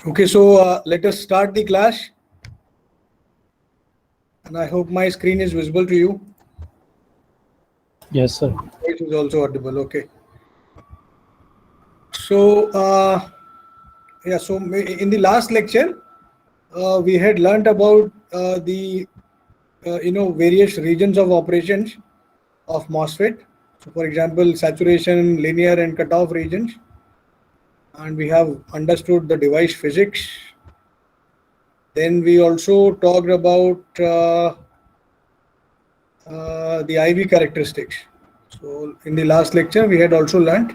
Okay, so let us start the class, and I hope my screen is visible to you. Yes, sir. Voice is also audible. Okay. So yeah, so in the last lecture, we had learnt about the various regions of operations of MOSFET. So, for example, saturation, linear, and cutoff regions, and we have understood the device physics. Then we also talked about the IV characteristics. So in the last lecture, we had also learnt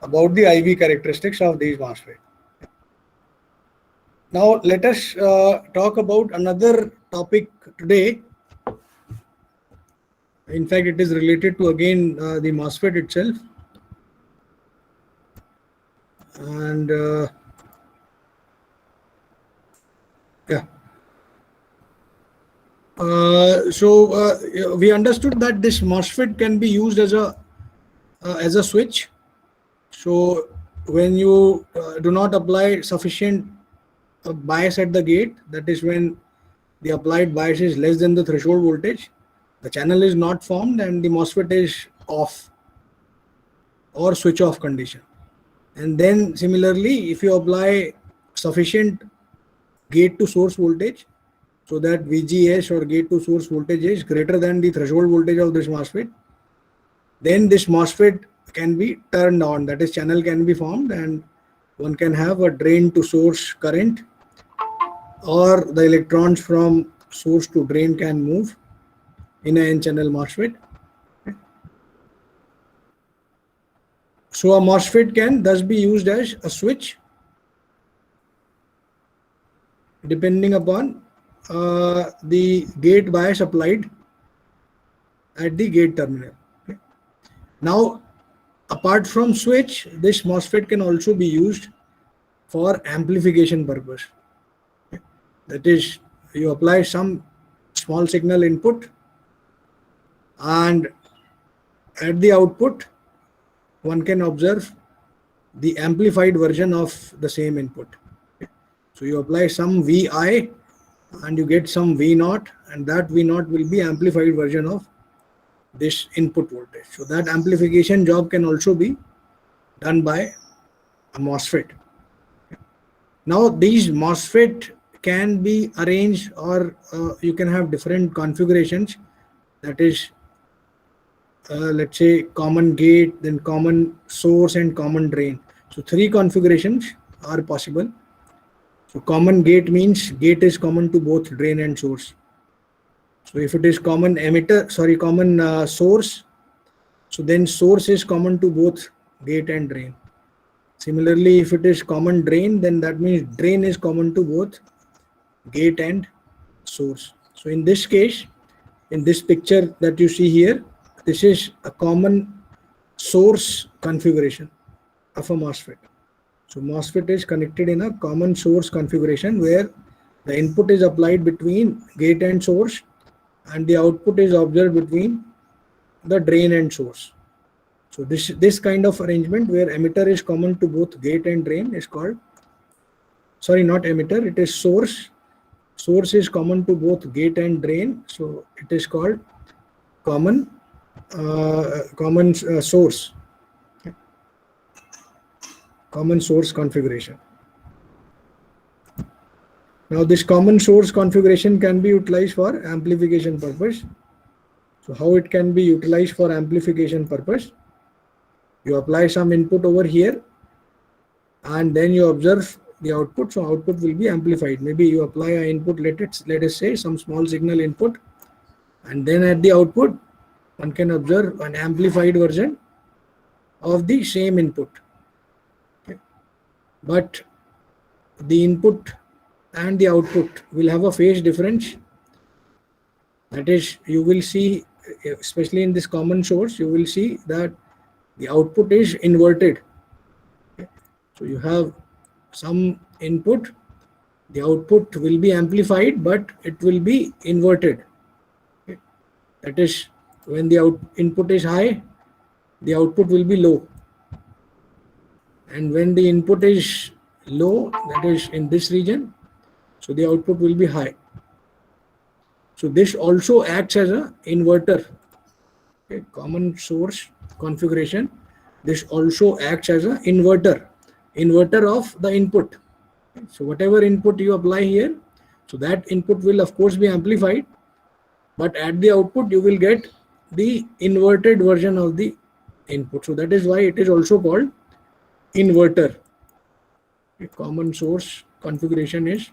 about the IV characteristics of these MOSFET. Now let us talk about another topic today. In fact, it is related to again the MOSFET itself. And yeah. So we understood that this MOSFET can be used as a switch. So when you do not apply sufficient bias at the gate, that is when the applied bias is less than the threshold voltage, the channel is not formed and the MOSFET is off or switch off condition. And then similarly, if you apply sufficient gate to source voltage, so that VGS or gate to source voltage is greater than the threshold voltage of this MOSFET, then this MOSFET can be turned on, that is channel can be formed and one can have a drain to source current, or the electrons from source to drain can move in an N-channel MOSFET. So a MOSFET can thus be used as a switch depending upon the gate bias applied at the gate terminal. Okay. Now, apart from switch, this MOSFET can also be used for amplification purpose. Okay. That is, you apply some small signal input and at the output one can observe the amplified version of the same input. Okay. So you apply some Vi and you get some V0, and that V0 will be amplified version of this input voltage. So that amplification job can also be done by a MOSFET. Now these MOSFET can be arranged, or you can have different configurations, that is let's say common gate, then common source and common drain. So three configurations are possible. So common gate means gate is common to both drain and source. So if it is common source, so then source is common to both gate and drain. Similarly, if it is common drain, then that means drain is common to both gate and source. So in this case, in this picture that you see here, this is a common source configuration of a MOSFET. So MOSFET is connected in a common source configuration where the input is applied between gate and source and the output is observed between the drain and source. So this kind of arrangement where emitter is common to both gate and drain is called, sorry, not emitter, it is source. Source is common to both gate and drain, so it is called common source. Okay. Common source configuration. Now this common source configuration can be utilized for amplification purpose. So how it can be utilized for amplification purpose? You apply some input over here and then you observe the output. So output will be amplified. Maybe you apply an input, let us say some small signal input, and then at the output one can observe an amplified version of the same input. Okay. But the input and the output will have a phase difference. That is, you will see, especially in this common source, you will see that the output is inverted. Okay. So you have some input, the output will be amplified, but it will be inverted. Okay. That is, when the input is high, the output will be low. And when the input is low, that is in this region, so the output will be high. So this also acts as a inverter. Okay, common source configuration. This also acts as a inverter of the input. So whatever input you apply here, so that input will of course be amplified, but at the output you will get the inverted version of the input. So that is why it is also called inverter. A common source configuration is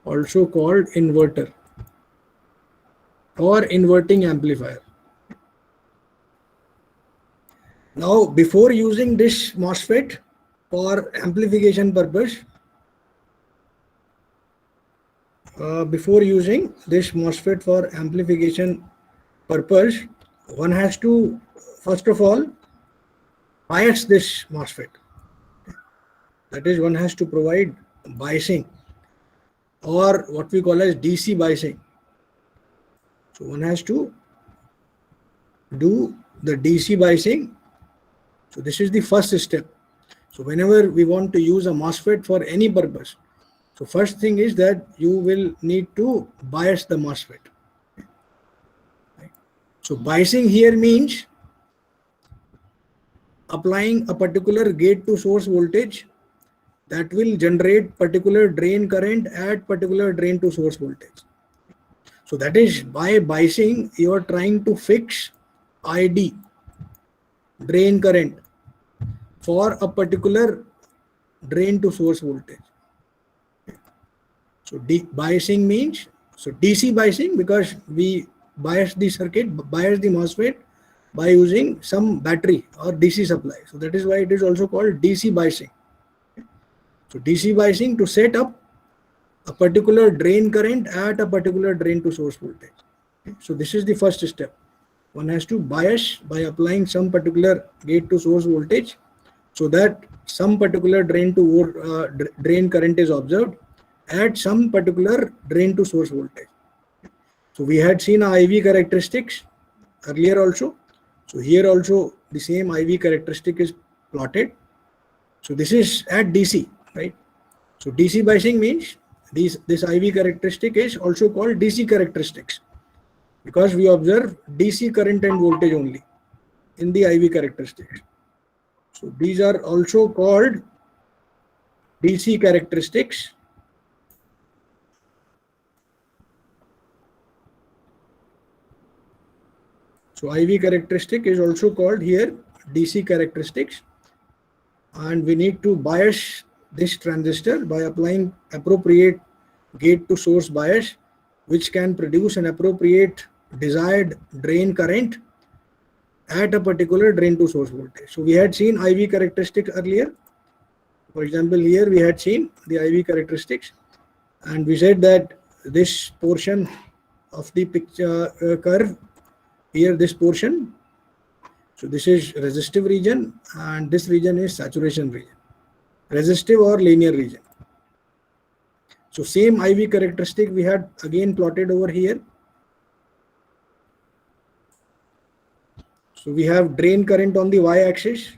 also called inverter or inverting amplifier. Now, before using this MOSFET for amplification purpose, one has to first of all bias this MOSFET. That is, one has to provide biasing, or what we call as DC biasing. So one has to do the DC biasing. So this is the first step. So whenever we want to use a MOSFET for any purpose, so first thing is that you will need to bias the MOSFET. So biasing here means applying a particular gate to source voltage that will generate particular drain current at particular drain to source voltage. So that is, by biasing you are trying to fix ID, drain current, for a particular drain to source voltage. So biasing means, so DC biasing, because we bias the circuit, bias the MOSFET by using some battery or DC supply. So that is why it is also called DC biasing. So DC biasing to set up a particular drain current at a particular drain to source voltage. So this is the first step. One has to bias by applying some particular gate to source voltage so that some particular drain current is observed at some particular drain to source voltage. So we had seen IV characteristics earlier also. So here also the same IV characteristic is plotted. So this is at DC, right? So DC biasing means this IV characteristic is also called DC characteristics, because we observe DC current and voltage only in the IV characteristics. So these are also called DC characteristics. So IV characteristic is also called here DC characteristics, and we need to bias this transistor by applying appropriate gate to source bias, which can produce an appropriate desired drain current at a particular drain to source voltage. So we had seen IV characteristics earlier. For example, here we had seen the IV characteristics, and we said that this portion of the picture curve here, this portion, so this is resistive region and this region is saturation region, resistive or linear region. So same IV characteristic we had again plotted over here. So we have drain current on the y-axis,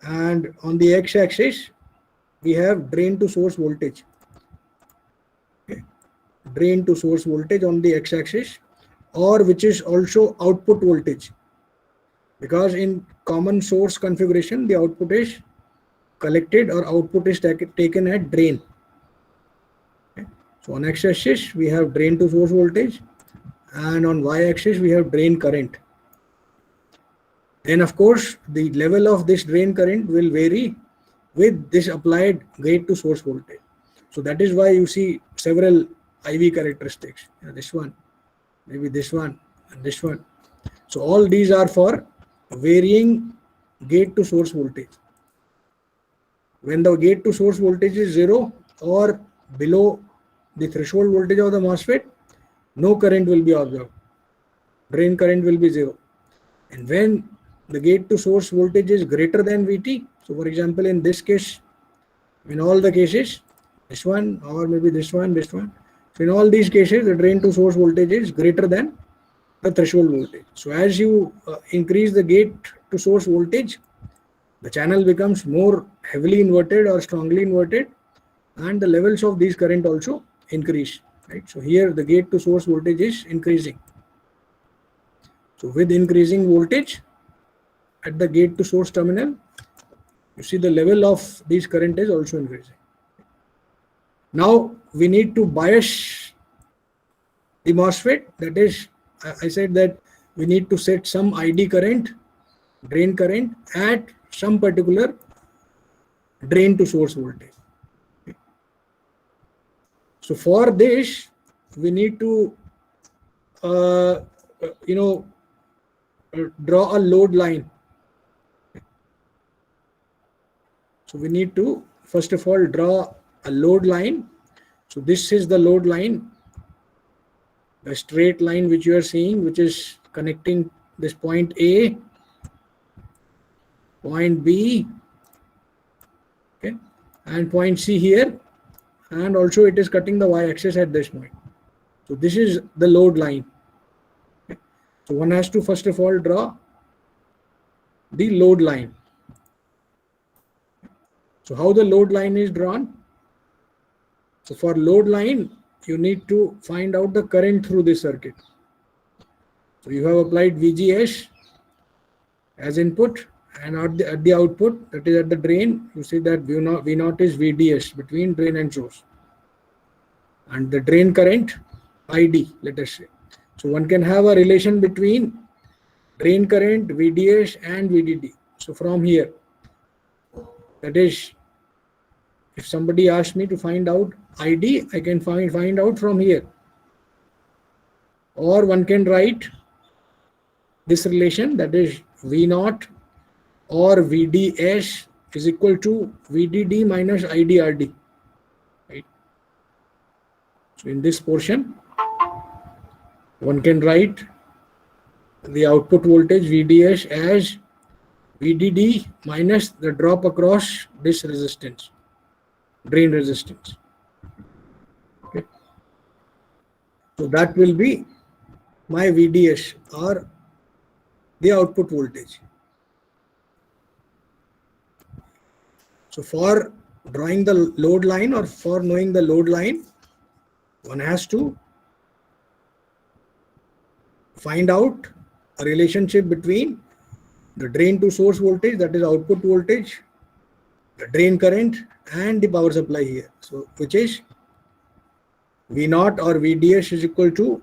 and on the x-axis we have drain to source voltage. Okay. Drain to source voltage on the x-axis, or which is also output voltage, because in common source configuration the output is collected or output is taken at drain. Okay. So on x-axis we have drain to source voltage, and on y-axis we have drain current. Then of course the level of this drain current will vary with this applied gate to source voltage. So that is why you see several IV characteristics. This one, maybe this one, and this one. So all these are for varying gate to source voltage. When the gate to source voltage is 0 or below the threshold voltage of the MOSFET, no current will be observed. Drain current will be 0. And when the gate to source voltage is greater than Vt, so for example in this case, in all the cases, this one or maybe this one, so in all these cases the drain to source voltage is greater than the threshold voltage. So as you increase the gate to source voltage, the channel becomes more heavily inverted or strongly inverted, and the levels of these current also increase, right? So here the gate to source voltage is increasing. So with increasing voltage at the gate to source terminal, you see the level of these current is also increasing. Now we need to bias the MOSFET. That is, I said that we need to set some ID current, drain current at some particular drain to source voltage. So for this, we need to draw a load line. So we need to first of all draw a load line. So this is the load line, the straight line which you are seeing, which is connecting this point A, point B, okay, and point C here, and also it is cutting the y-axis at this point. So this is the load line. Okay. So one has to first of all draw the load line. So how the load line is drawn? So for load line, you need to find out the current through this circuit. So you have applied VGS as input, and at the output, that is at the drain, you see that V0 is VDS between drain and source. And the drain current, ID, let us say. So one can have a relation between drain current, VDS and VDD. So from here, that is, if somebody asks me to find out ID, I can find out from here. Or one can write this relation, that is V0 or VDS is equal to VDD minus IDRD. Right? So in this portion, one can write the output voltage VDS as VDD minus the drop across this resistance, drain resistance. Okay. So that will be my VDS or the output voltage. So for drawing the load line or for knowing the load line, one has to find out a relationship between the drain to source voltage, that is output voltage, the drain current, and the power supply here. So which is V0 or VDS is equal to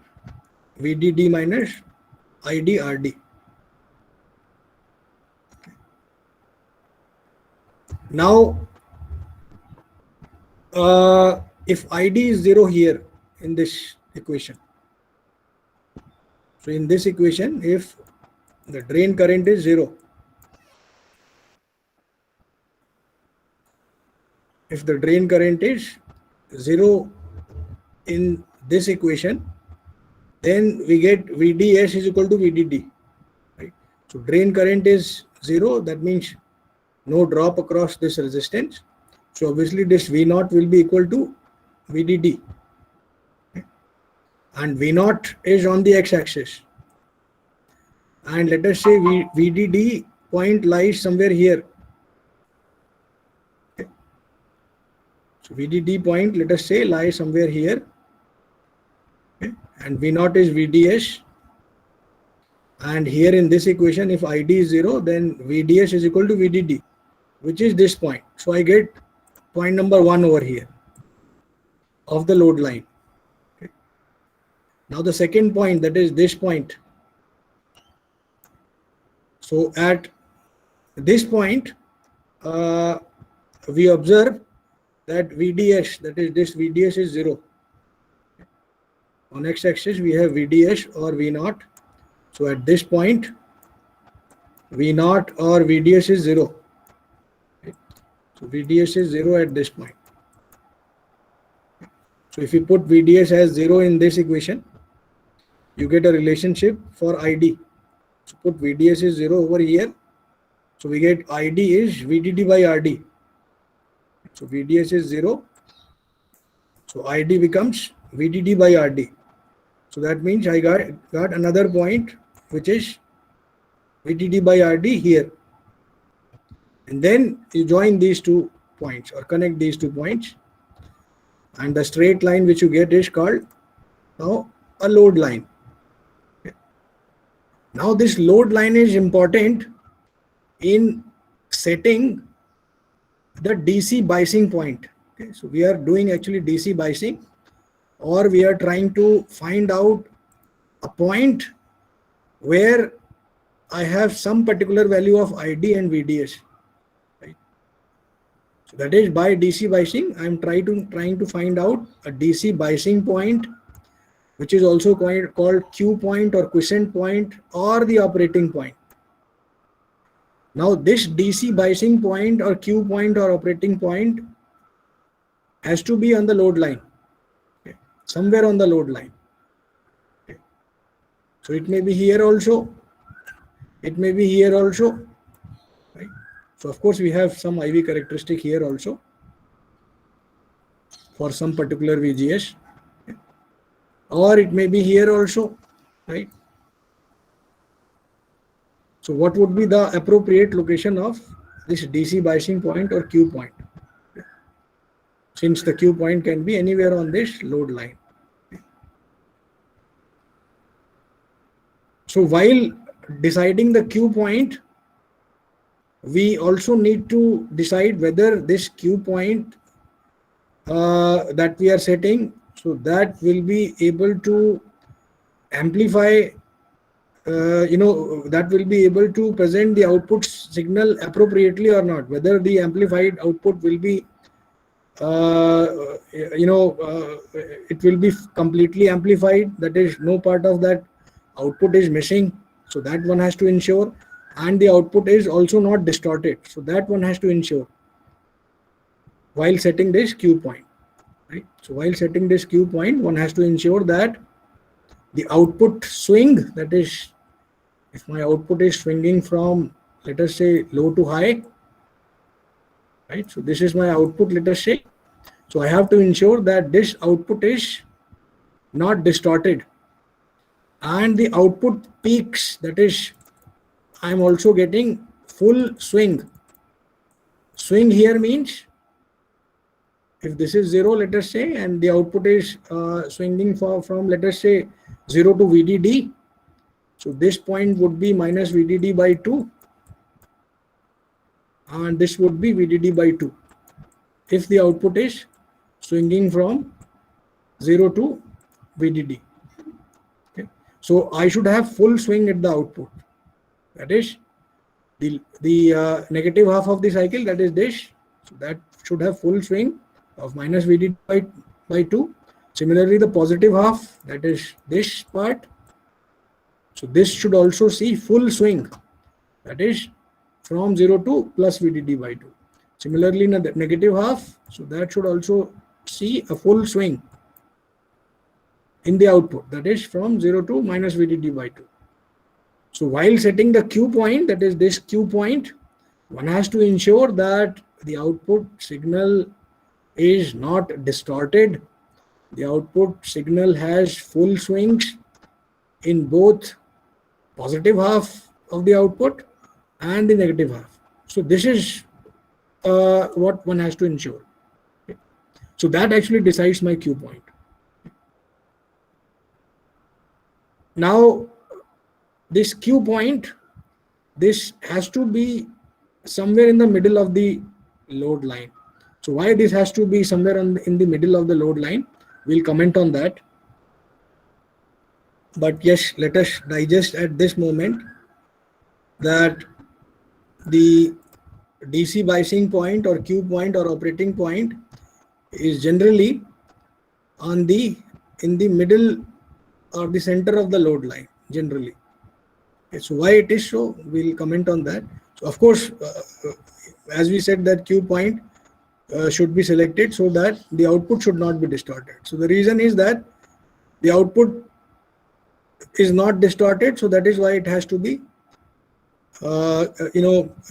VDD minus IDRD. Now, if ID is 0 here in this equation, so in this equation, if the drain current is 0, if the drain current is 0 in this equation, then we get VDS is equal to VDD. Right? So drain current is 0, that means no drop across this resistance. So obviously this V0 will be equal to VDD. Okay? And V0 is on the x-axis. And let us say VDD point lies somewhere here. Okay? So VDD point, let us say, lies somewhere here. Okay? And V0 is VDS. And here in this equation, if ID is 0, then VDS is equal to VDD, which is this point. So I get point number 1 over here of the load line. Okay. Now the second point, that is this point. So at this point, we observe that VDS, that is this VDS is 0. On x-axis we have VDS or V0. So at this point, V0 or VDS is 0. Okay. So VDS is 0 at this point. So if you put VDS as 0 in this equation, you get a relationship for ID. So put VDS is 0 over here. So we get ID is VDD by RD. So VDS is 0. So ID becomes VDD by RD. So that means I got another point which is VDD by RD here. And then you join these 2 points or connect these 2 points, and the straight line which you get is called now a load line. Okay. Now this load line is important in setting the DC biasing point. Okay. So we are doing actually DC biasing, or we are trying to find out a point where I have some particular value of ID and VDS. Right? So that is by DC biasing. I am trying to find out a DC biasing point, which is also called Q point or quiescent point or the operating point. Now this DC biasing point or Q point or operating point has to be on the load line, okay, somewhere on the load line. Okay. So it may be here also, it may be here also, right? So of course we have some IV characteristic here also for some particular VGS, okay, or it may be here also, right? So what would be the appropriate location of this DC biasing point or Q point? Since the Q point can be anywhere on this load line. So while deciding the Q point, we also need to decide whether this Q point that we are setting, so that will be able to amplify, that will be able to present the output signal appropriately or not, whether the amplified output will be it will be completely amplified, that is no part of that output is missing, so that one has to ensure, and the output is also not distorted, so that one has to ensure while setting this Q point, right? So while setting this Q point, one has to ensure that the output swing, that is if my output is swinging from, let us say, low to high, right? So this is my output, let us say. So I have to ensure that this output is not distorted, and the output peaks, that is I am also getting full swing. Swing here means if this is 0, let us say, and the output is swinging from let us say 0 to VDD, so this point would be minus VDD by 2, and this would be VDD by 2 if the output is swinging from 0 to VDD. Okay. So I should have full swing at the output, that is the negative half of the cycle, that is this, so that should have full swing of minus VDD by 2. Similarly, the positive half, that is this part, so this should also see full swing, that is from 0 to plus VDD by 2. Similarly, in the negative half, so that should also see a full swing in the output, that is from 0 to minus VDD by 2. So while setting the Q point, that is this Q point, one has to ensure that the output signal is not distorted. The output signal has full swings in both positive half of the output and the negative half. So this is what one has to ensure. Okay. So that actually decides my Q point. Now, this Q point, this has to be somewhere in the middle of the load line. So why this has to be somewhere in the middle of the load line, we'll comment on that. But yes, let us digest at this moment that the DC biasing point or Q point or operating point is generally in the middle or the center of the load line generally. Okay, so why it is so, we'll comment on that. So of course, as we said, that Q point should be selected so that the output should not be distorted. So the reason is that the output is not distorted, so that is why it has to be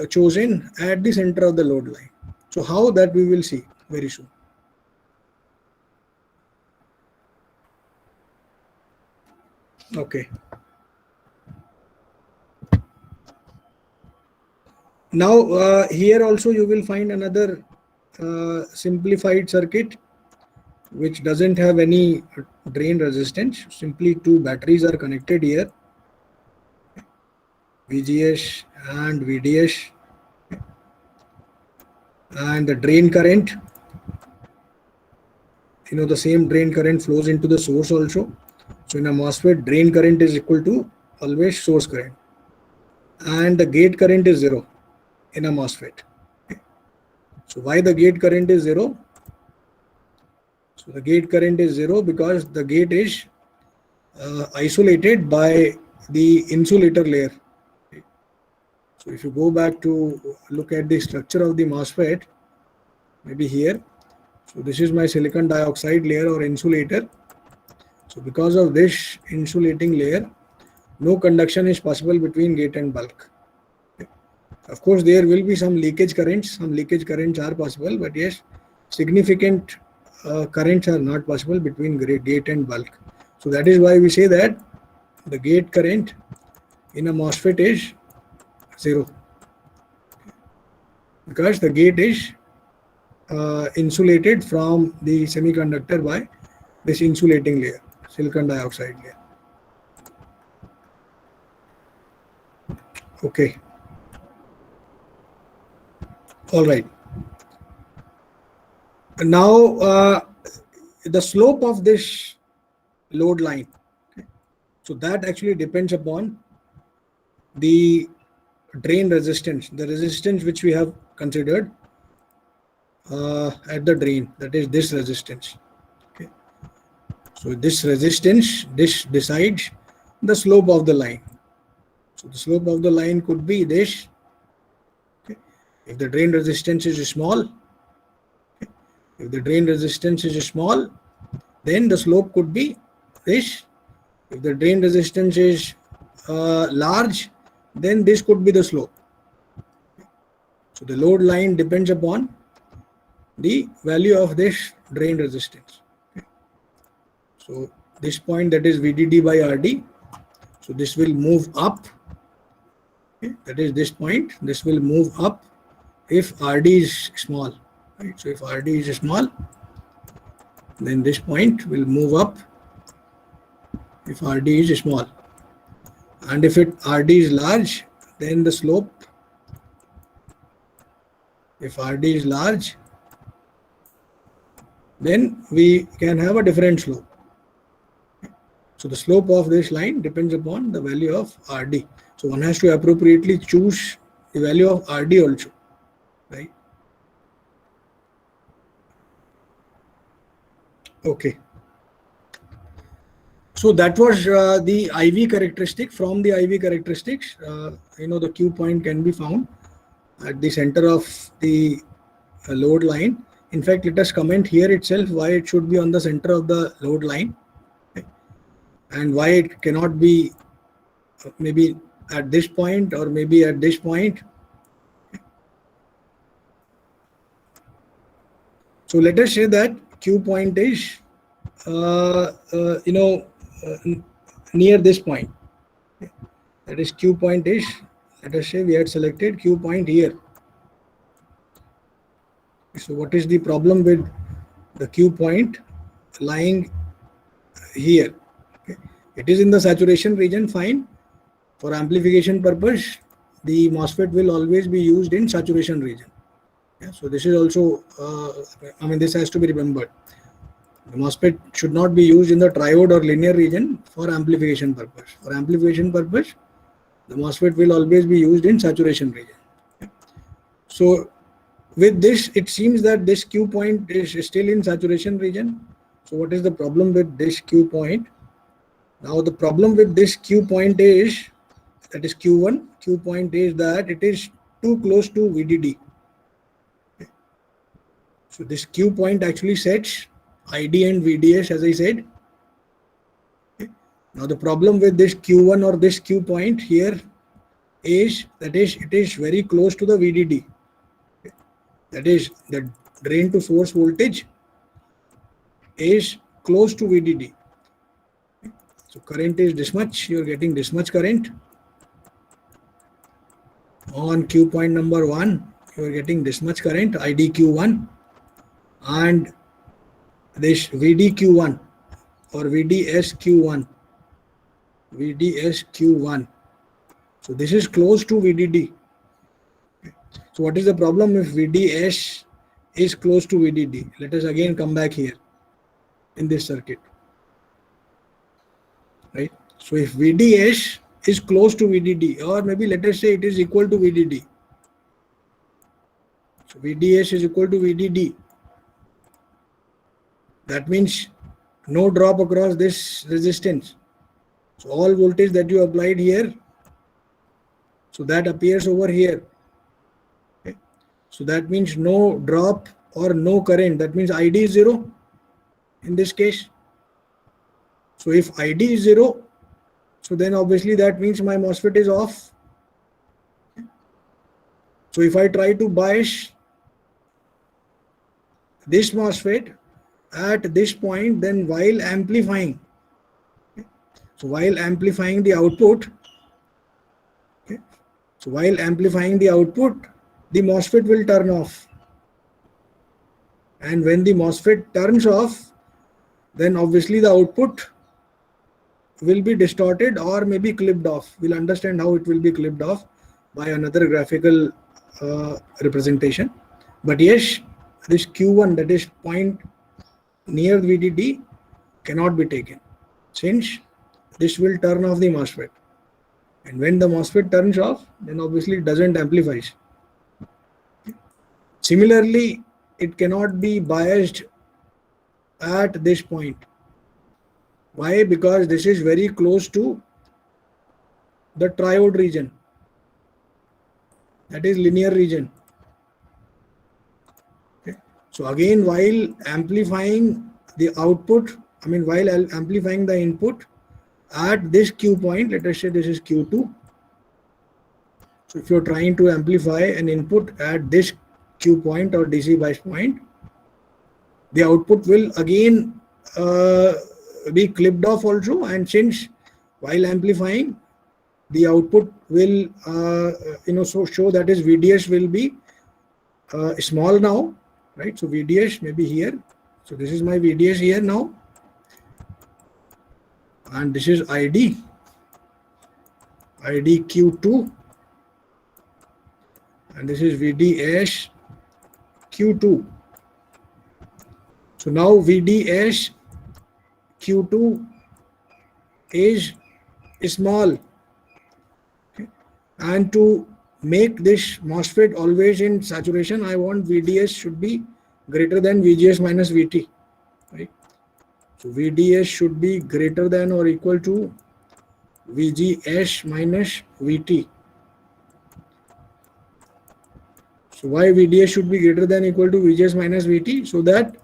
chosen at the center of the load line. So how, that we will see very soon. Okay. Now here also you will find another simplified circuit which doesn't have any drain resistance. Simply two batteries are connected here, VGS and VDS, and the drain current, the same drain current flows into the source also. So in a MOSFET, drain current is equal to always source current, and the gate current is zero in a MOSFET. So why the gate current is zero? So the gate current is zero because the gate is isolated by the insulator layer. So if you go back to look at the structure of the MOSFET, maybe here, so this is my silicon dioxide layer or insulator. So because of this insulating layer, no conduction is possible between gate and bulk. Of course, there will be some leakage currents. Some leakage currents are possible, but yes, significant currents are not possible between gate and bulk. So that is why we say that the gate current in a MOSFET is zero, because the gate is insulated from the semiconductor by this insulating layer, silicon dioxide layer. Okay. All right. Now the slope of this load line, okay, so that actually depends upon the drain resistance, the resistance which we have considered at the drain, that is this resistance. Okay. So this resistance, this decides the slope of the line. So the slope of the line could be this. Okay. If the drain resistance is small, okay, if the drain resistance is small, then the slope could be this. If the drain resistance is large, then this could be the slope. So the load line depends upon the value of this drain resistance. Okay. So this point, that is VDD by RD, so this will move up. Okay. That is this point, this will move up if RD is small. Right. So if RD is small, then this point will move up if RD is small. And if RD is large, then the slope, if RD is large, then we can have a different slope. So the slope of this line depends upon the value of RD. So one has to appropriately choose the value of RD also, right? Okay. So that was the IV characteristic. From the IV characteristics, the Q point can be found at the center of the load line. In fact, let us comment here itself why it should be on the center of the load line, okay, and why it cannot be maybe at this point or maybe at this point. So let us say that Q point is near this point. That is, Q point is, let us say we had selected Q point here. So what is the problem with the Q point lying here? Okay. It is in the saturation region, fine. For amplification purpose, the MOSFET will always be used in saturation region. Yeah, so this is also, this has to be remembered. The MOSFET should not be used in the triode or linear region for amplification purpose. For amplification purpose, the MOSFET will always be used in saturation region. Okay. So with this, it seems that this Q point is still in saturation region. So what is the problem with this Q point? Now the problem with this Q point is, that is Q1, Q point is that it is too close to VDD. Okay. So this Q point actually sets ID and VDS, as I said. Okay. Now the problem with this Q1 or this Q point here is that it is very close to the VDD. Okay. That is, the drain to source voltage is close to VDD. Okay. So current is this much, you are getting this much current. On Q point number 1, you are getting this much current, IDQ1, and this VDQ1 or VDSQ1. VDSQ1. So this is close to VDD. So what is the problem if VDS is close to VDD? Let us again come back here in this circuit. Right? So if VDS is close to VDD, or maybe let us say it is equal to VDD. So VDS is equal to VDD. That means no drop across this resistance. So all voltage that you applied here, so that appears over here. Okay. So that means no drop or no current. That means ID is 0 in this case. So if ID is 0, so then obviously that means my MOSFET is off. So if I try to bias this MOSFET at this point, then while amplifying, so while amplifying the output, so while amplifying the output, the MOSFET will turn off. And when the MOSFET turns off, then obviously the output will be distorted or maybe clipped off. We'll understand how it will be clipped off by another graphical representation. But yes, this Q1, that is point near VDD, cannot be taken, since this will turn off the MOSFET. And when the MOSFET turns off, then obviously it doesn't amplify. Similarly, it cannot be biased at this point. Why? Because this is very close to the triode region, that is linear region. Okay. So again, while amplifying the output, while amplifying the input at this Q point, let us say this is Q2. So if you're trying to amplify an input at this Q point or DC bias point, the output will again be clipped off also, and since while amplifying, the output will so show that is VDS will be small now, right? So VDS may be here. So this is my VDS here now, and this is IDQ2, and this is VDS Q2. So now VDS Q2 is small. Okay. And to make this MOSFET always in saturation, I want VDS should be greater than VGS minus VT. Right? So VDS should be greater than or equal to VGS minus VT. So why VDS should be greater than or equal to VGS minus VT? So that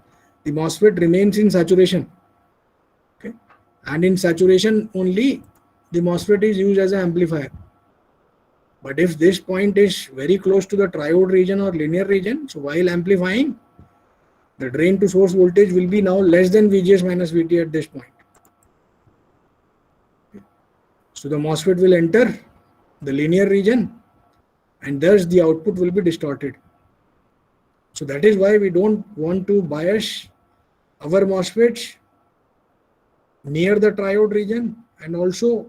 the MOSFET remains in saturation. Okay. And in saturation only, the MOSFET is used as an amplifier. But if this point is very close to the triode region or linear region, so while amplifying, the drain to source voltage will be now less than VGS minus VT at this point. So the MOSFET will enter the linear region, and thus the output will be distorted. So that is why we don't want to bias our MOSFETs near the triode region and also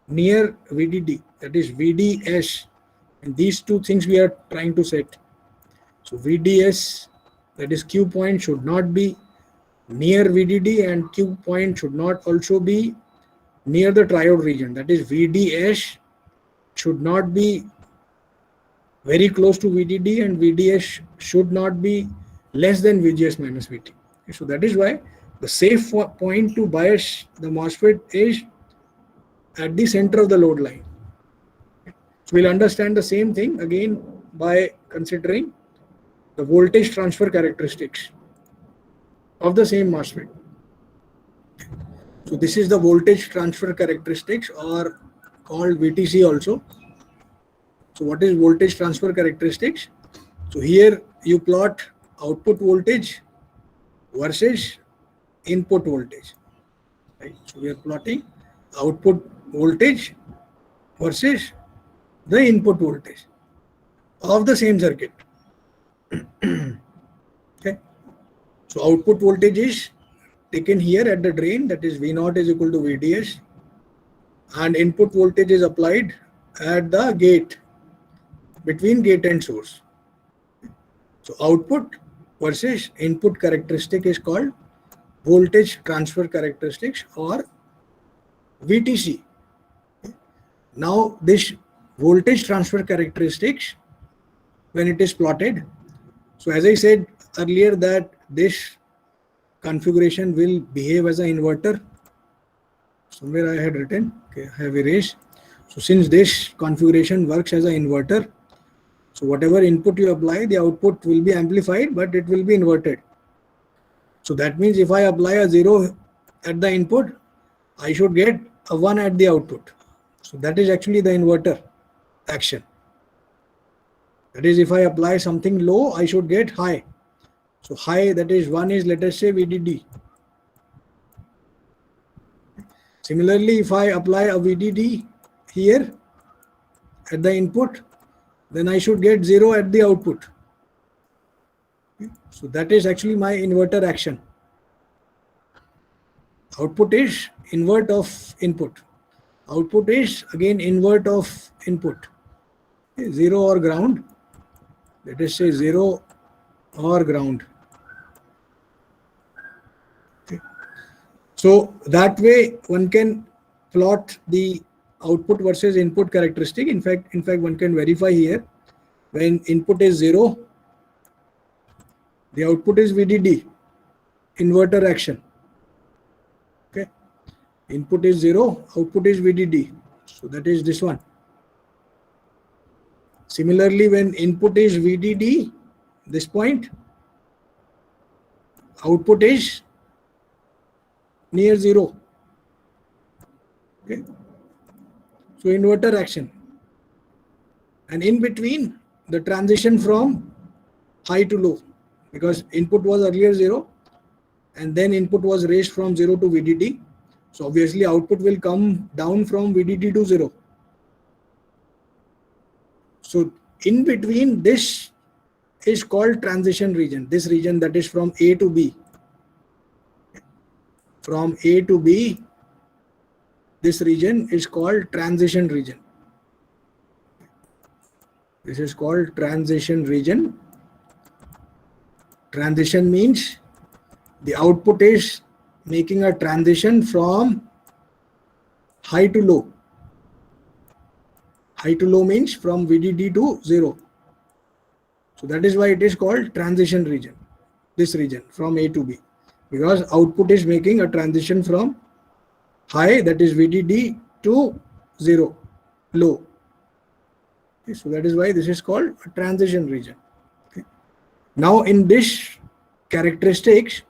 near VDD, that is VDS. And these two things we are trying to set. So VDS, that is Q point, should not be near VDD, and Q point should not also be near the triode region. That is VDS should not be very close to VDD, and VDS should not be less than VGS minus VT. So that is why the safe point to bias the MOSFET is at the center of the load line. So we'll understand the same thing again by considering the voltage transfer characteristics of the same MOSFET. So this is the voltage transfer characteristics, or called VTC also. So what is voltage transfer characteristics? So here you plot output voltage versus input voltage. Right? So we are plotting output voltage versus the input voltage. of the same circuit. Okay. So output voltage is taken here at the drain, that is V0 is equal to VDS, and input voltage is applied at the gate, between gate and source. So output versus input characteristic is called voltage transfer characteristics, or VTC. Now this voltage transfer characteristics, when it is plotted, so as I said earlier that this configuration will behave as an inverter. Somewhere I had written, okay, I have erased. So since this configuration works as an inverter, so whatever input you apply, the output will be amplified, but it will be inverted. So that means if I apply a 0 at the input, I should get a 1 at the output. So that is actually the inverter action. That is, if I apply something low, I should get high. So high, that is 1 is, let us say, VDD. Similarly, if I apply a VDD here at the input, then I should get 0 at the output. So that is actually my inverter action. Output is invert of input. Output is again invert of input. 0 or ground. Let us say 0 or ground. Okay. So that way one can plot the output versus input characteristic. In fact, one can verify here. When input is 0, the output is VDD, inverter action. Okay. Input is 0, output is VDD. So that is this one. Similarly, when input is VDD, this point, output is near 0. Okay. So inverter action. And in between, the transition from high to low, because input was earlier 0 and then input was raised from 0 to VDD. So obviously output will come down from VDD to 0. So in between, this is called transition region. This region, that is from A to B. From A to B, this region is called transition region. This is called transition region. Transition means the output is making a transition from high to low. High to low means from VDD to 0. So that is why it is called transition region. This region from A to B, because output is making a transition from high, that is VDD, to 0, low. Okay, so that is why this is called a transition region. Okay. Now in this characteristics,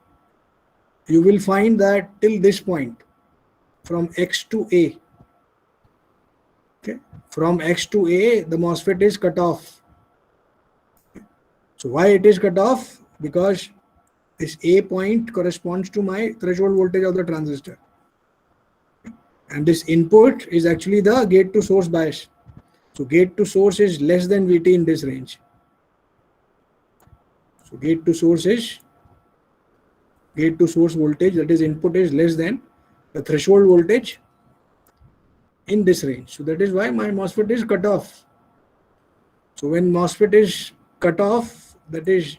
you will find that till this point, from X to A, okay, from X to A, the MOSFET is cut off. So why it is cut off? Because this A point corresponds to my threshold voltage of the transistor. And this input is actually the gate to source bias. So gate to source is less than VT in this range. So gate to source voltage, that is input, is less than the threshold voltage in this range. So that is why my MOSFET is cut off. So when MOSFET is cut off, that is,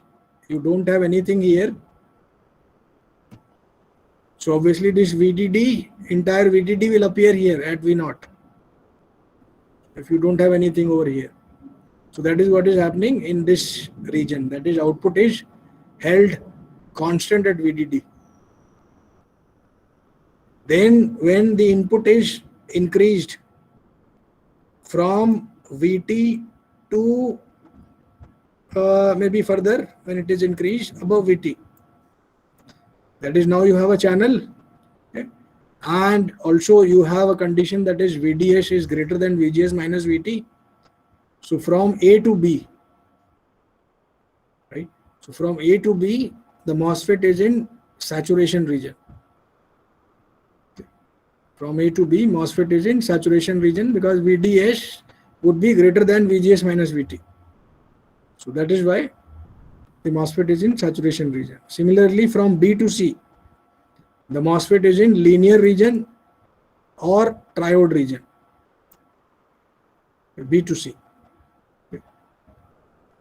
you don't have anything here. So obviously this VDD, entire VDD will appear here at V0, if you don't have anything over here. So that is what is happening in this region. That is, output is held constant at VDD. Then when the input is increased from VT to maybe further, when it is increased above VT, that is, now you have a channel, okay? And also you have a condition, that is VDS is greater than VGS minus VT. So from A to B, right? So from A to B, the MOSFET is in saturation region. Okay. From A to B, MOSFET is in saturation region because VDS would be greater than VGS minus VT. So that is why the MOSFET is in saturation region. Similarly, from B to C, the MOSFET is in linear region or triode region. B to C.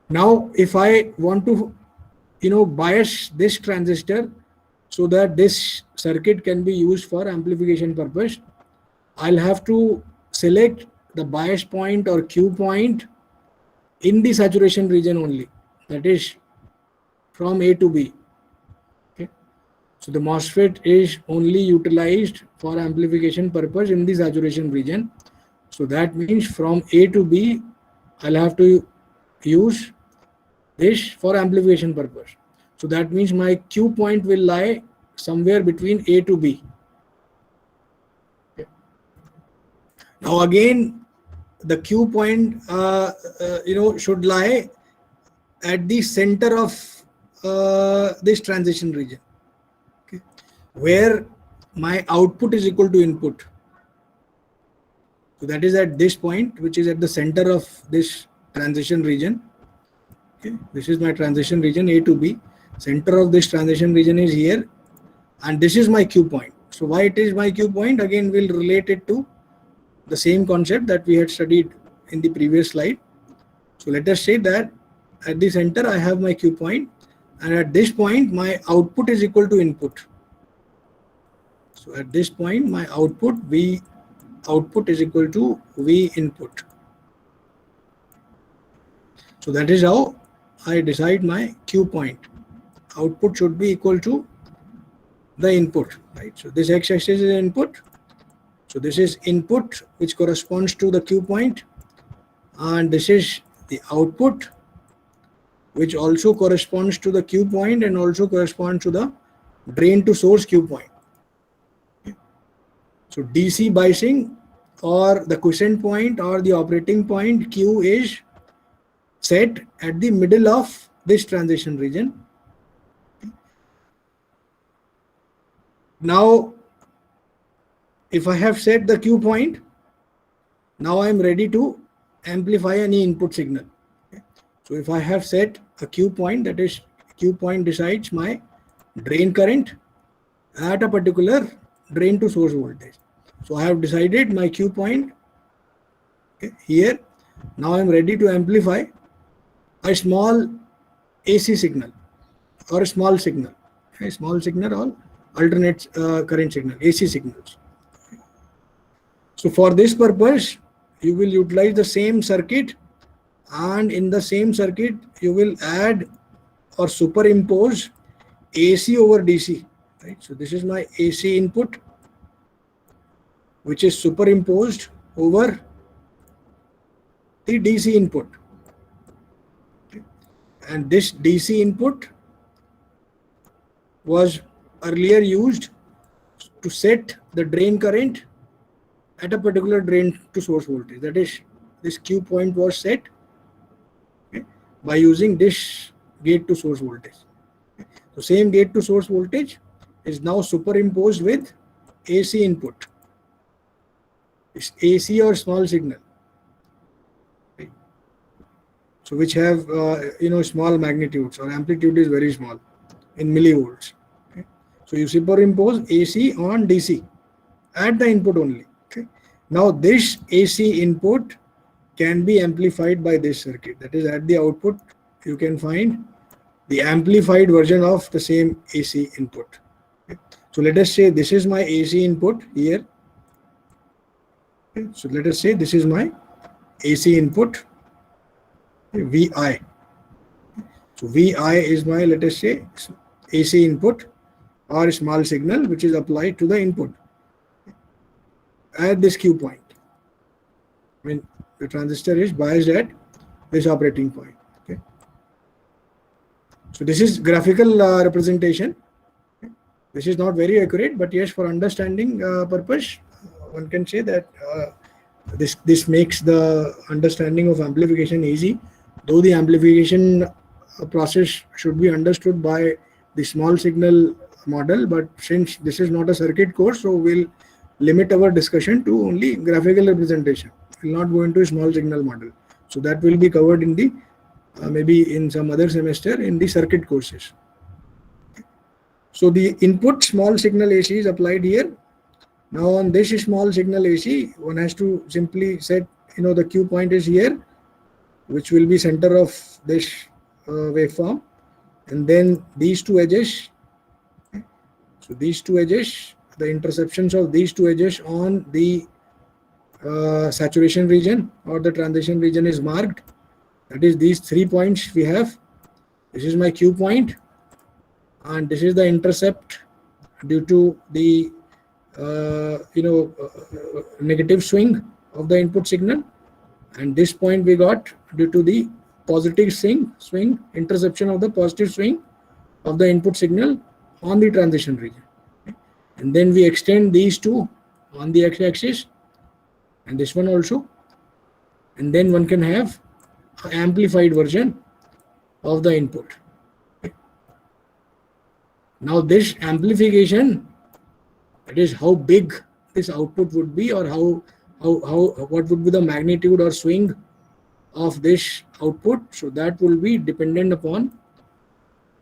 Now, if I want to, bias this transistor so that this circuit can be used for amplification purpose, I'll have to select the bias point or Q point in the saturation region only. That is from A to B. Okay. So the MOSFET is only utilized for amplification purpose in the saturation region. So that means from A to B, I'll have to use this for amplification purpose. So that means my Q point will lie somewhere between A to B. Okay. Now again, the Q point, should lie at the center of this transition region, okay, where my output is equal to input. So that is at this point, which is at the center of this transition region. Okay, this is my transition region A to B. Center of this transition region is here, and this is my Q point. So why it is my Q point? Again, we'll relate it to the same concept that we had studied in the previous slide. So let us say that at the center I have my Q point, and at this point my output is equal to input. So at this point my output V output is equal to V input. So that is how I decide my Q point. Output should be equal to the input, right? So this x-axis is input. So this is input, which corresponds to the Q point, and this is the output, which also corresponds to the Q point and also corresponds to the drain to source Q point. So DC biasing, or the quiescent point or the operating point Q, is set at the middle of this transition region. Now, if I have set the Q point, now I am ready to amplify any input signal. So if I have set a Q point, that is Q point decides my drain current at a particular drain to source voltage. So I have decided my Q point here. Now I am ready to amplify a small AC signal or a small signal, or alternate current signal, AC signals. So for this purpose, you will utilize the same circuit, and in the same circuit you will add or superimpose AC over DC, right? So this is my AC input, which is superimposed over the DC input. Okay. And this DC input was earlier used to set the drain current at a particular drain to source voltage. That is, this Q point was set by using this gate to source voltage. So same gate to source voltage is now superimposed with AC input. It's AC or small signal, right? So which have small magnitudes, or amplitude is very small in millivolts. Okay? So you superimpose AC on DC at the input only. Okay? Now this AC input can be amplified by this circuit. That is, at the output you can find the amplified version of the same AC input. Okay? So let us say this is my AC input here. Okay? So let us say this is my AC input, VI. So VI is my, let us say, AC input or small signal, which is applied to the input at this Q point. When the transistor is biased at this operating point. Okay. So this is graphical representation. Okay. This is not very accurate, but yes, for understanding purpose, one can say that this makes the understanding of amplification easy. Though the amplification process should be understood by the small signal model, but since this is not a circuit course, so we'll limit our discussion to only graphical representation. We'll not go into a small signal model. So that will be covered in the maybe in some other semester in the circuit courses. So the input small signal AC is applied here. Now on this small signal AC, one has to simply set, the Q point is here, which will be center of this waveform, and then these two edges. So these two edges, the interceptions of these two edges on the saturation region or the transition region is marked. That is these 3 points we have. This is my Q point, and this is the intercept due to the negative swing of the input signal, and this point we got due to the positive swing interception of the positive swing of the input signal on the transition region. And then we extend these two on the x-axis and this one also, and then one can have an amplified version of the input. Now this amplification, that is how big this output would be, or what would be the magnitude or swing of this output. So that will be dependent upon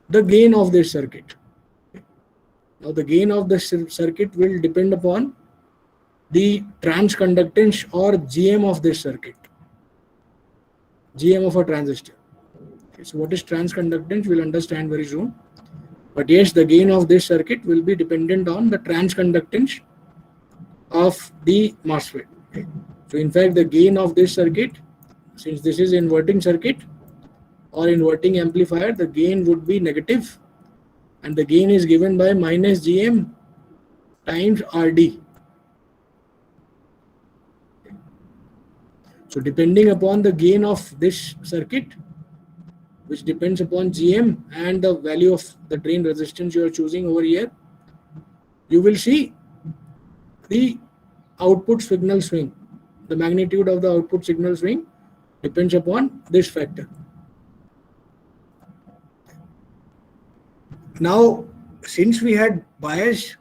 the gain of this circuit. Now the gain of the circuit will depend upon the transconductance or GM of this circuit, GM of a transistor. Okay, so what is transconductance we'll understand very soon. But yes, the gain of this circuit will be dependent on the transconductance of the MOSFET. Okay. So in fact, the gain of this circuit, since this is inverting circuit or inverting amplifier, the gain would be negative, and the gain is given by minus GM times RD. So depending upon the gain of this circuit, which depends upon GM and the value of the drain resistance you are choosing over here, you will see the output signal swing. The magnitude of the output signal swing depends upon this factor. Now, since we had bias,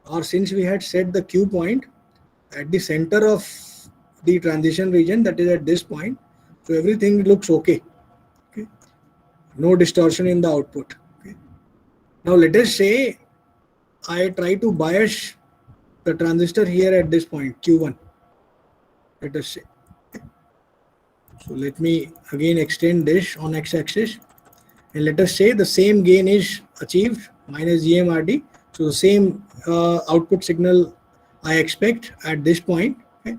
or since we had set the Q point at the center of the transition region, that is at this point, so everything looks okay. No distortion in the output. Okay. Now let us say I try to bias the transistor here at this point, Q1. Let us say. So let me again extend this on x-axis, and let us say the same gain is achieved, minus GMRD. So the same output signal I expect at this point. Okay.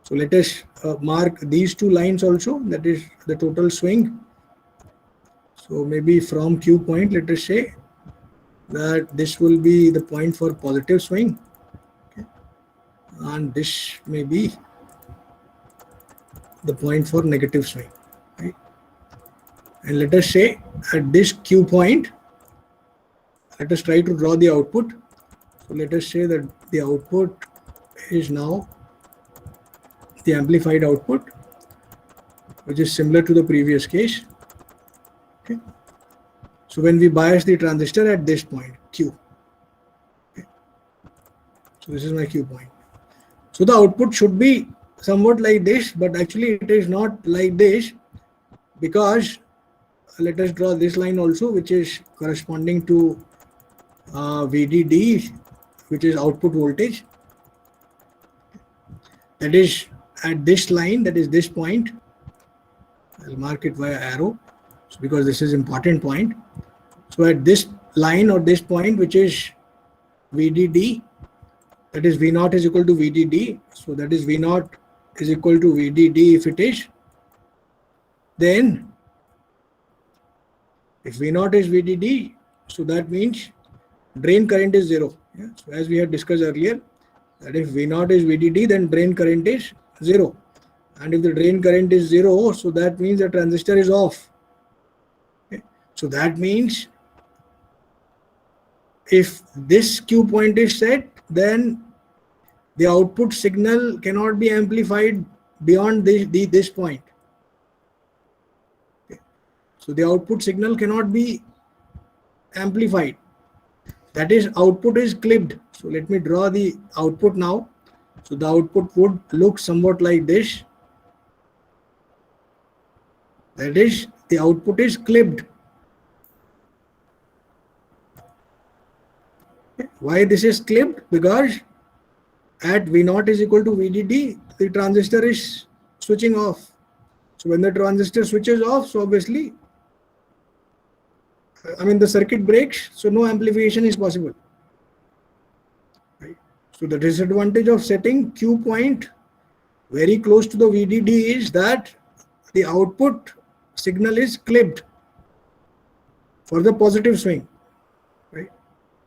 So let us mark these two lines also, that is the total swing. So maybe from Q point, let us say that this will be the point for positive swing. Okay. And this may be the point for negative swing. Right? And let us say at this Q point, let us try to draw the output. So let us say that the output is now the amplified output, which is similar to the previous case. Okay. So when we bias the transistor at this point, Q. Okay. So this is my Q point. So the output should be somewhat like this, but actually it is not like this, because let us draw this line also, which is corresponding to VDD, which is output voltage. That is at this line, that is this point. I'll mark it via arrow, because this is important point. So at this line or this point, which is VDD, that is V0 is equal to VDD. So that is V0 is equal to VDD if it is. Then if V0 is VDD, so that means drain current is 0. Yeah? So as we had discussed earlier, that if V0 is VDD, then drain current is 0. And if the drain current is 0, so that means the transistor is off. Okay. So that means if this Q point is set, then the output signal cannot be amplified beyond this point. Okay. So the output signal cannot be amplified. That is, output is clipped. So let me draw the output now. So the output would look somewhat like this. That is, the output is clipped. Why this is clipped? Because at V0 is equal to VDD, the transistor is switching off. So when the transistor switches off, so obviously, the circuit breaks, so no amplification is possible. Right? So the disadvantage of setting Q point very close to the VDD is that the output signal is clipped for the positive swing. Right?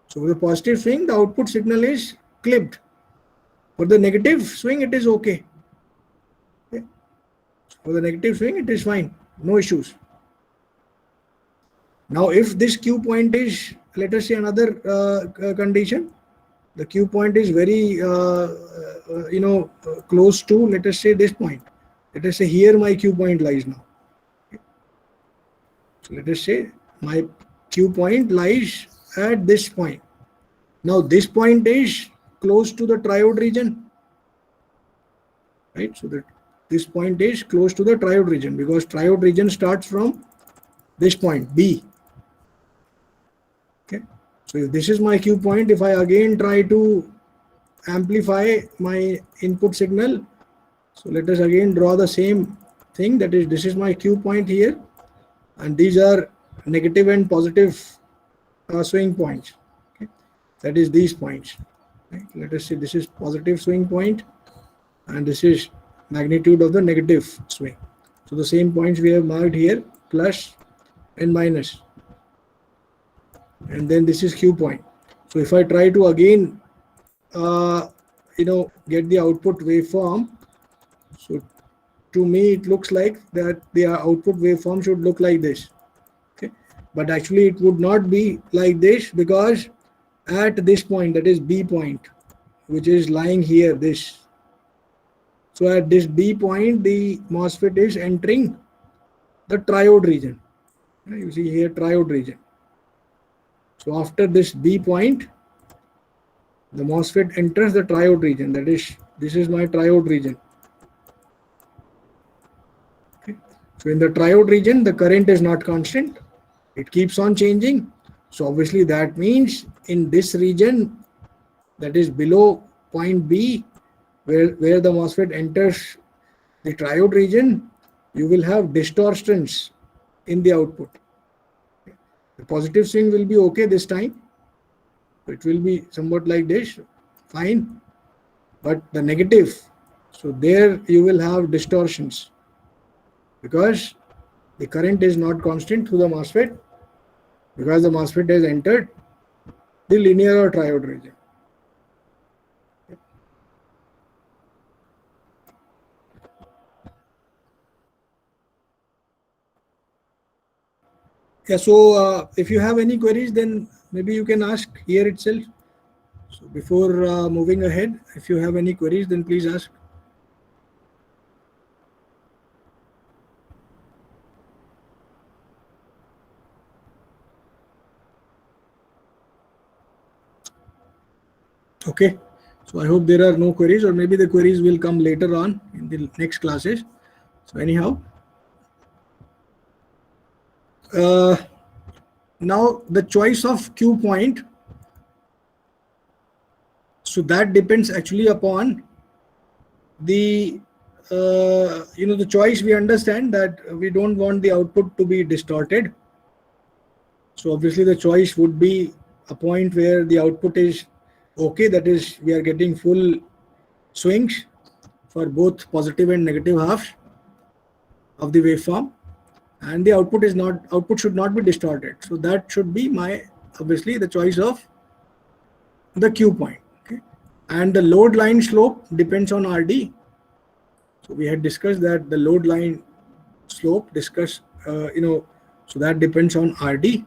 So for the positive swing, the output signal is clipped. For the negative swing, it is okay. For the negative swing, it is fine, no issues. Now, if this Q point is, let us say, another condition, the Q point is very, close to, let us say, this point. Let us say here my Q point lies now. So let us say my Q point lies at this point. Now, this point is close to the triode region, right? So that this point is close to the triode region, because triode region starts from this point B. Okay, so if this is my Q point, if I again try to amplify my input signal, so let us again draw the same thing, that is, this is my Q point here, and these are negative and positive swing points. Okay, that is these points. Right? Let us say this is positive swing point, and this is magnitude of the negative swing. So the same points we have marked here, plus and minus, and then this is Q point. So if I try to again get the output waveform, so to me it looks like that the output waveform should look like this. Okay, but actually it would not be like this, because at this point, that is B point, which is lying here, this. So at this B point, the MOSFET is entering the triode region. You see here triode region. So after this B point, the MOSFET enters the triode region. That is, this is my triode region. Okay. So in the triode region, the current is not constant. It keeps on changing. So obviously that means in this region, that is below point B, where the MOSFET enters the triode region, you will have distortions in the output. The positive swing will be okay this time. It will be somewhat like this, fine. But the negative, so there you will have distortions, because the current is not constant through the MOSFET, because the MOSFET has entered the linear or triode region. Yeah, so if you have any queries, then maybe you can ask here itself. So before moving ahead, if you have any queries, then please ask. Okay, so I hope there are no queries, or maybe the queries will come later on in the next classes. So anyhow, now the choice of Q point, so that depends actually upon the the choice. We understand that we don't want the output to be distorted. So obviously the choice would be a point where the output is okay, that is, we are getting full swings for both positive and negative halves of the waveform, and the output should not be distorted. So that should be my, obviously, the choice of the Q point. Okay, and the load line slope depends on RD. So we had discussed that the load line slope so that depends on RD.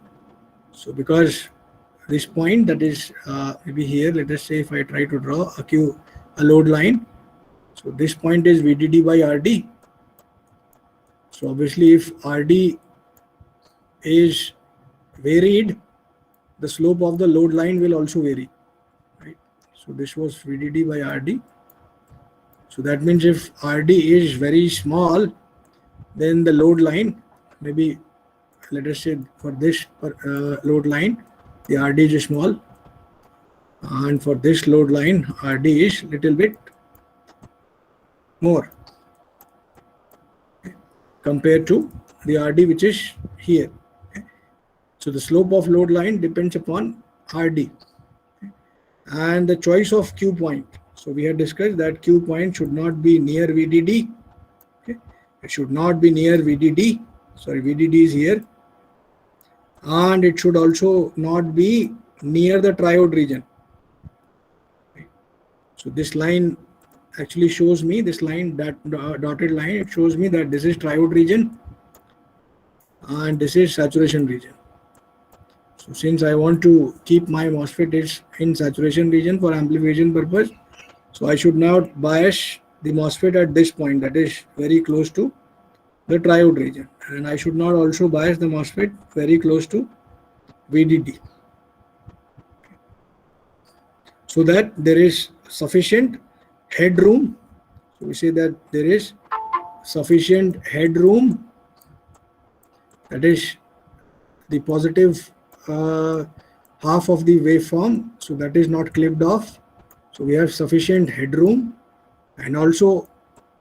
So because this point, that is maybe here, let us say if I try to draw a load line, so this point is VDD by RD. So obviously if RD is varied, the slope of the load line will also vary, right? So this was VDD by RD. So that means if RD is very small, then the load line maybe let us say for this load line, the RD is small, and for this load line, RD is little bit more compared to the RD which is here. So the slope of load line depends upon RD and the choice of Q point. So we have discussed that Q point should not be near VDD. Okay. It should not be near VDD. Sorry, VDD is here. And it should also not be near the triode region. Okay. So this line actually shows me, this line, that dotted line, it shows me that this is triode region and this is saturation region. So since I want to keep my MOSFET is in saturation region for amplification purpose, so I should not bias the MOSFET at this point, that is very close to the triode region, and I should not also bias the MOSFET very close to VDD, so that there is sufficient headroom. So we say that there is sufficient headroom, that is the positive half of the waveform, so that is not clipped off. So we have sufficient headroom, and also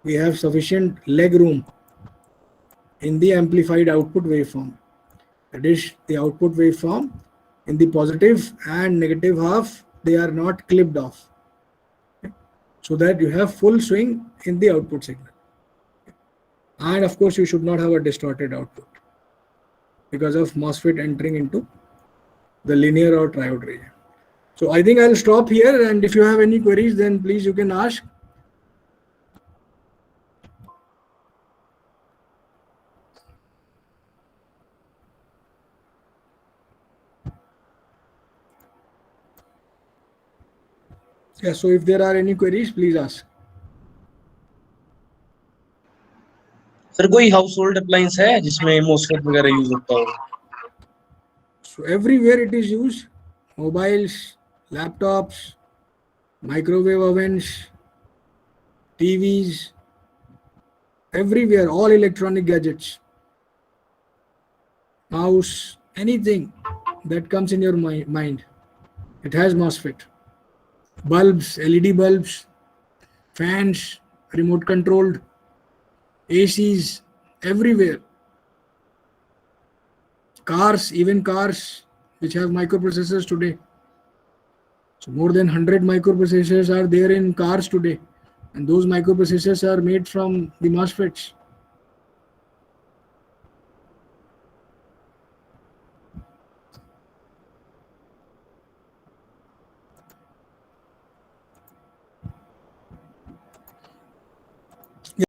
we have sufficient leg room in the amplified output waveform. That is the output waveform in the positive and negative half, they are not clipped off. Okay. So that you have full swing in the output signal. And of course, you should not have a distorted output because of MOSFET entering into the linear or triode region. So I think I'll stop here, and if you have any queries, then please you can ask. Yeah, so if there are any queries, please ask. Sir कोई house hold appliance है जिसमें MOSFET वगैरह use होता हो? So everywhere it is used, mobiles, laptops, microwave ovens, TVs, everywhere, all electronic gadgets, mouse, anything that comes in your mind, it has MOSFET. Bulbs, LED bulbs, fans, remote controlled, ACs, everywhere. Cars, even cars which have microprocessors today. So more than 100 microprocessors are there in cars today. And those microprocessors are made from the MOSFETs.